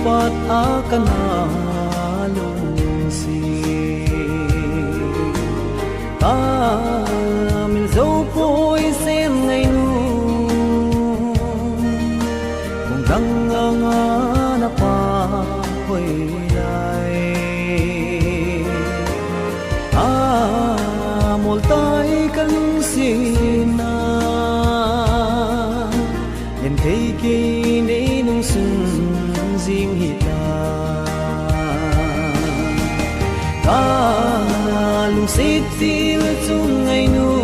pat akan halong si Kamil dấu phôi sen ngày nu mong đăng nga na pa hoy lai mol tay kan sina yan thấy kia để nung sung riêng hita lung sit til chung ngày nu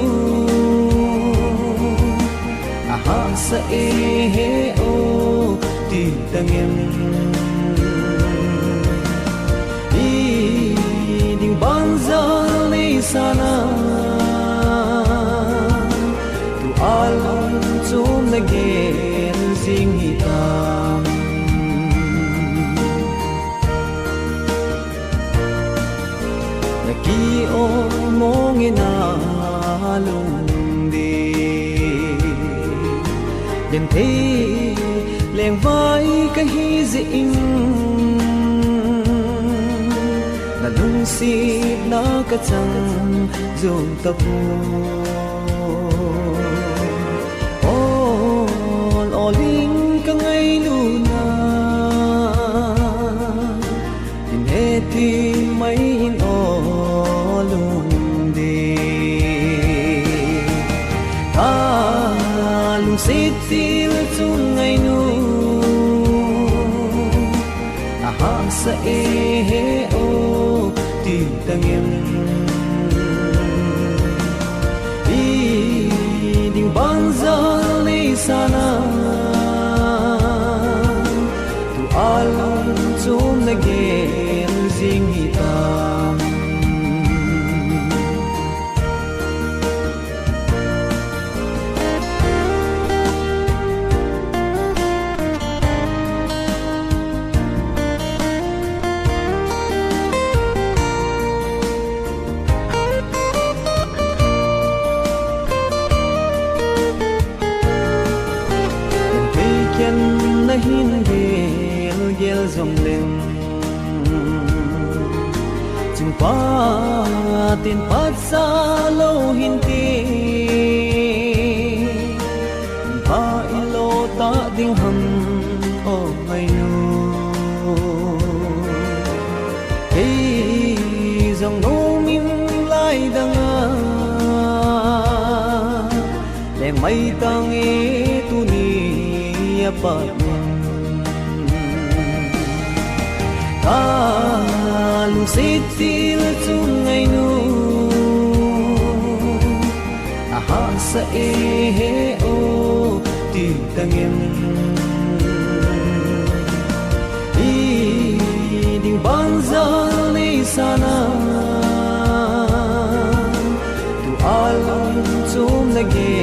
sa he o ti tang em đi ding ban za nei sana tu along chung na gen sing hitam na ki o mong ina lung yan thấy leng vai cái hi ding na lung si na ka chang zum ta pu all in ka ngai lu na in he ti mai in lung lung sit til chung ngày nu sa he o ti tang em đi ding ban za nei sana tu along chung na gen sing hitam na hin gel zong lem chung pa tin pat sa lo hin ti pa ilo ta ding ham o mai nu hey zong no min lai dang le mai tang e tu ni pa lung sit til chung ngày nu sa he o ti tang em đi ding ban za nei sana tu along chung na ge